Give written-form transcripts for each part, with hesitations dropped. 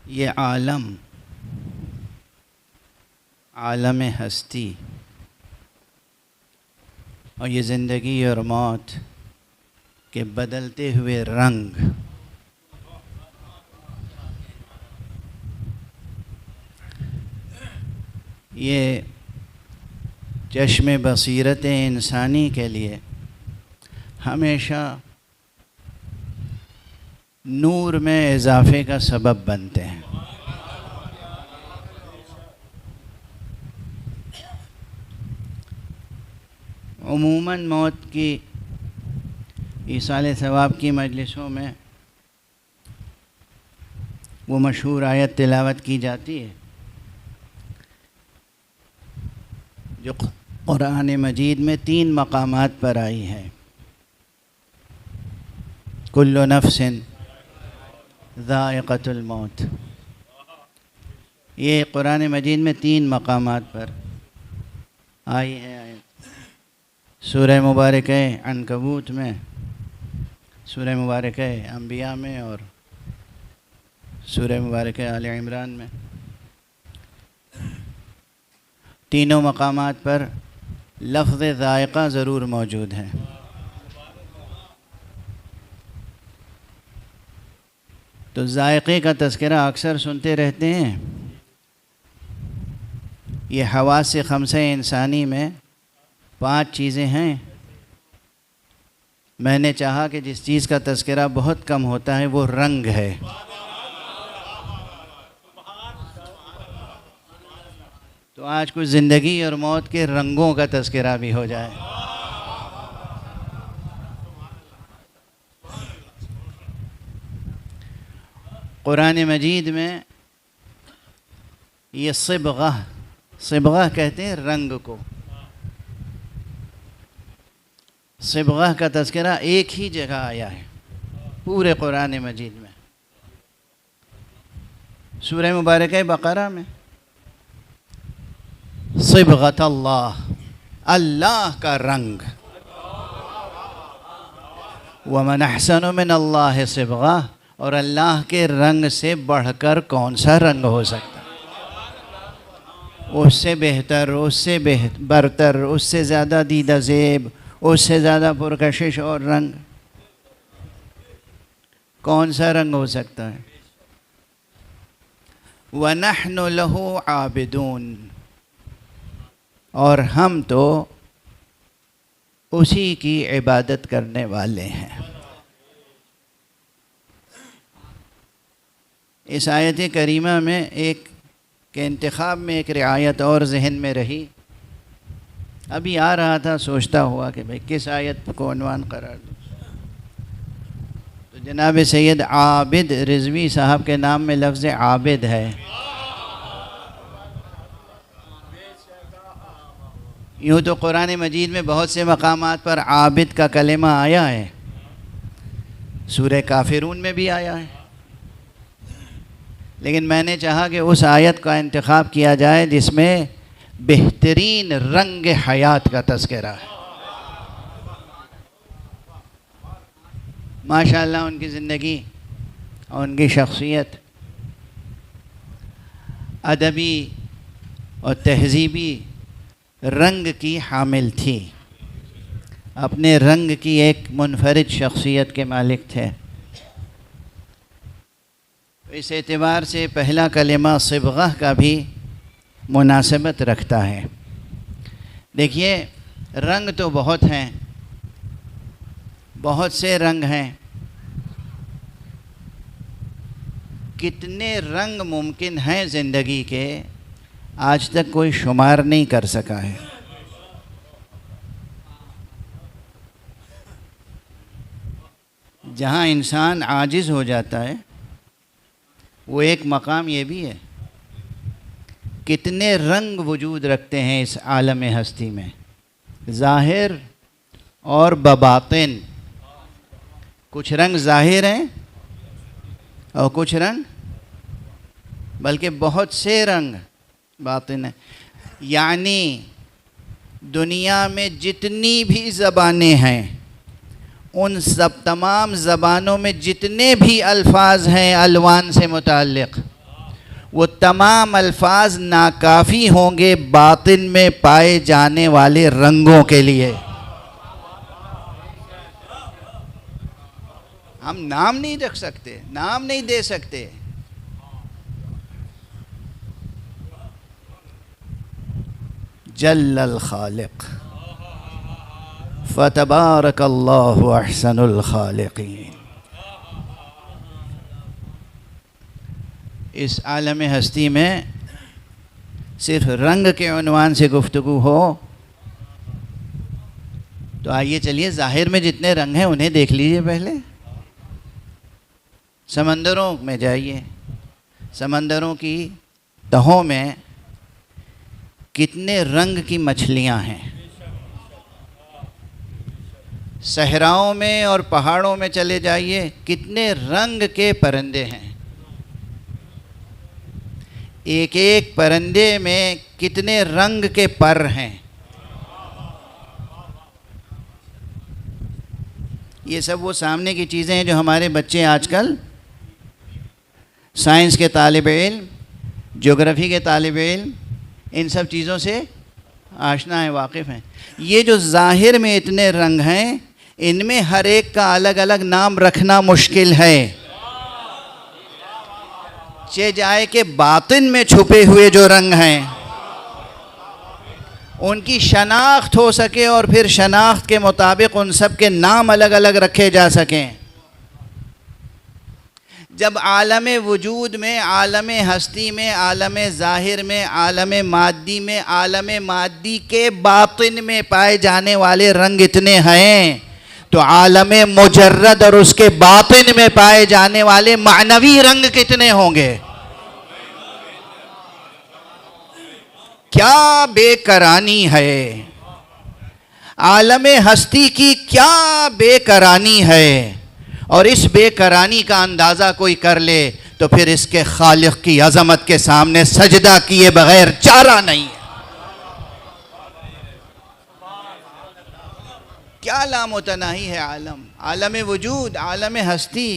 ये आलम हस्ती और ये ज़िंदगी और मौत के बदलते हुए रंग, ये चश्मे बसीरत इंसानी के लिए हमेशा नूर में इजाफ़े का सबब बनते हैं। उमूमन मौत की ईसाल सवाब की मजलिसों में वो मशहूर आयत तिलावत की जाती है जो कुरान मजीद में 3 मकामात पर आई है। कुल्लु नफ्सिन ज़ाइक़तुल मौत, ये कुरान मजीद में 3 मकामात पर आई है आयत। सूरह मुबारक अनकबूत में, सूरह मुबारक अंबिया में और सूरह मुबारक आले इमरान में। तीनों मकामात पर लफ्ज़ ज़ायक़ा ज़रूर मौजूद है। तो ज़ायक़े का तज़किरा अक्सर सुनते रहते हैं। ये हवास ख़म्सा इंसानी में 5 चीज़ें हैं। मैंने चाहा कि जिस चीज़ का तज़किरा बहुत कम होता है वो रंग है। तो आज कुछ ज़िंदगी और मौत के रंगों का तज़किरा भी हो जाए। कुरान मजीद में ये सिबग़ह कहते हैं रंग को। सिबग़ह का तज़किरा एक ही जगह आया है पूरे कुरान मजीद में, सूरह मुबारक बक़रा में। सिबग़तल्लाह, अल्लाह का रंग। वमन अहसनु मिनल्लाहि सिबग़ह, और अल्लाह के रंग से बढ़कर कौन सा रंग हो सकता है? उससे बेहतर, उससे बरतर, उससे ज़्यादा दीदा ज़ेब, उससे ज़्यादा पुरकशिश और रंग कौन सा रंग हो सकता है? वनहनु लहू आबिदून, और हम तो उसी की इबादत करने वाले हैं। इस आयत करीमा में एक के इंतखाब में एक रियायत और जहन में रही। अभी आ रहा था, सोचता हुआ कि भाई किस आयत को उन्वान करार दूँ। तो जनाब सैयद आबिद रिजवी साहब के नाम में लफ्ज़ आबिद है। यूँ तो कुरान मजीद में बहुत से मकामात पर आबिद का कलेमा आया है, सूरह काफिरून में भी आया है, लेकिन मैंने चाहा कि उस आयत का इंतखाब किया जाए जिसमें बेहतरीन रंग हयात का तज़किरा है। माशाअल्लाह उनकी ज़िंदगी और उनकी शख्सियत अदबी और तहज़ीबी रंग की हामिल थी। अपने रंग की एक मुनफरिद शख्सियत के मालिक थे। इस एतबार से पहला कलेमा सिबग़ह का भी मुनासिबत रखता है। देखिए, रंग तो बहुत हैं, बहुत से रंग हैं। कितने रंग मुमकिन हैं ज़िंदगी के, आज तक कोई शुमार नहीं कर सका है। जहाँ इंसान आजिज़ हो जाता है वो एक मकाम ये भी है। कितने रंग वजूद रखते हैं इस आलम हस्ती में, ज़ाहिर और बबातिन। कुछ रंग ज़ाहिर हैं और कुछ रंग, बल्कि बहुत से रंग बातिन है। यानी दुनिया में जितनी भी ज़बानें हैं, उन सब तमाम ज़बानों में जितने भी अल्फाज हैं अलवान से मुताल्लिक़, वो तमाम अल्फाज नाकाफ़ी होंगे बातिन में पाए जाने वाले रंगों के लिए। हम नाम नहीं रख सकते, नाम नहीं दे सकते। जल्लल खालिक फतबारकल्लाहु अहसनुल खालिकीन। इस आलम हस्ती में सिर्फ रंग के उन्वान से गुफ्तगू हो तो आइए चलिए ज़ाहिर में जितने रंग हैं उन्हें देख लीजिए। पहले समंदरों में जाइए, समंदरों की तहों में कितने रंग की मछलियां हैं। सहराओं में और पहाड़ों में चले जाइए, कितने रंग के परिंदे हैं। एक एक परिंदे में कितने रंग के पर हैं। ये सब वो सामने की चीज़ें हैं जो हमारे बच्चे आजकल साइंस के तालिब इल्म, ज्योग्राफी के तालिब इल्म, इन सब चीज़ों से आशना है, वाकिफ़ हैं। ये जो ज़ाहिर में इतने रंग हैं, इनमें हर एक का अलग अलग नाम रखना मुश्किल है। चे जाए के बातिन में छुपे हुए जो रंग हैं उनकी शनाख्त हो सके और फिर शनाख्त के मुताबिक उन सब के नाम अलग अलग रखे जा सकें। जब आलम वजूद में, आलम हस्ती में, आलम ज़ाहिर में, आलम मादी के बातिन में पाए जाने वाले रंग इतने हैं तो आलम मुजर्रद और उसके बातिन में पाए जाने वाले मानवी रंग कितने होंगे। क्या बेकरानी है, आलम हस्ती की क्या बेकरानी है। और इस बेकरानी का अंदाज़ा कोई कर ले तो फिर इसके खालिक की अज़मत के सामने सजदा किए बगैर चारा नहीं है। क्या लामुतनाही है आलम, आलम वजूद, आलम हस्ती।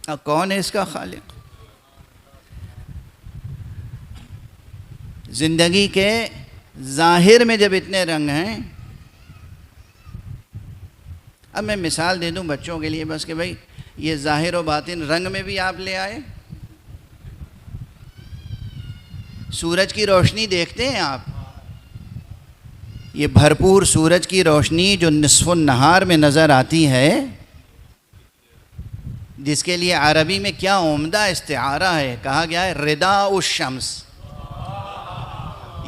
और कौन है इसका खालिक। ज़िंदगी के ज़ाहिर में जब इतने रंग हैं, अब मैं मिसाल दे दूं बच्चों के लिए बस कि भाई ये ज़ाहिर और बातिन रंग में भी आप ले आए। सूरज की रोशनी देखते हैं आप, ये भरपूर सूरज की रोशनी जो निस्फ़ुन नहार में नज़र आती है, जिसके लिए अरबी में क्या उम्दा इस्तिआरा है, कहा गया है रिदा उश शम्स।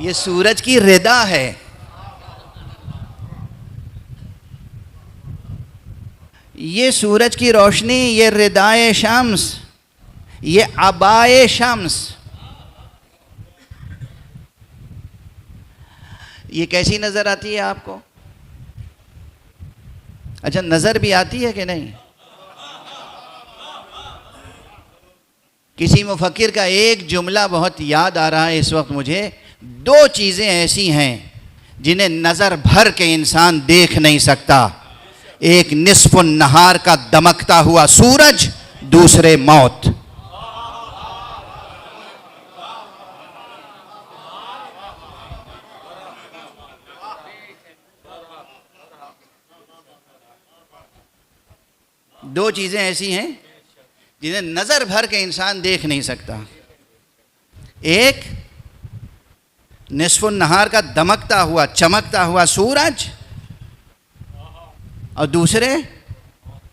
ये सूरज की रिदा है। ये सूरज की रोशनी, ये रिदाए शम्स, ये अबाए शम्स, ये कैसी नज़र आती है आपको। अच्छा, नज़र भी आती है कि नहीं। किसी मुफक्किर का एक जुमला बहुत याद आ रहा है इस वक्त मुझे। दो चीज़ें ऐसी हैं जिन्हें नज़र भर के इंसान देख नहीं सकता, एक निस्फ़ुन नहार का दमकता हुआ सूरज, दूसरे मौत। दो चीज़ें ऐसी हैं जिन्हें नज़र भर के इंसान देख नहीं सकता, एक निस्फ़ुन नहार का दमकता हुआ, चमकता हुआ सूरज, और दूसरे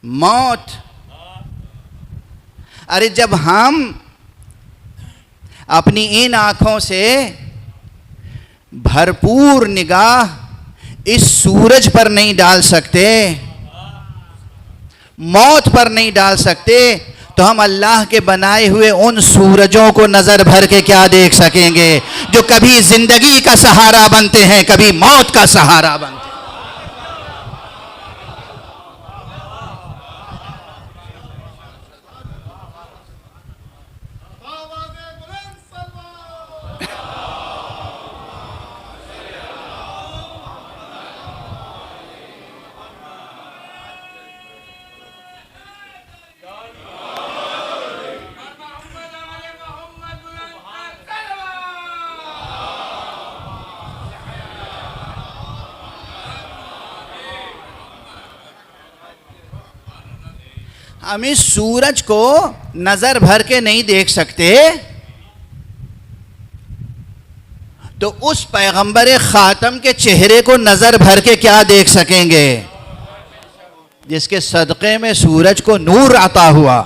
मौत। अरे जब हम अपनी इन आँखों से भरपूर निगाह इस सूरज पर नहीं डाल सकते, मौत पर नहीं डाल सकते, तो हम अल्लाह के बनाए हुए उन सूरजों को नज़र भर के क्या देख सकेंगे जो कभी ज़िंदगी का सहारा बनते हैं, कभी मौत का सहारा बनते हैं। हम इस सूरज को नजर भर के नहीं देख सकते, तो उस पैगंबर खातम के चेहरे को नजर भर के क्या देख सकेंगे, जिसके सदक़े में सूरज को नूर अता हुआ।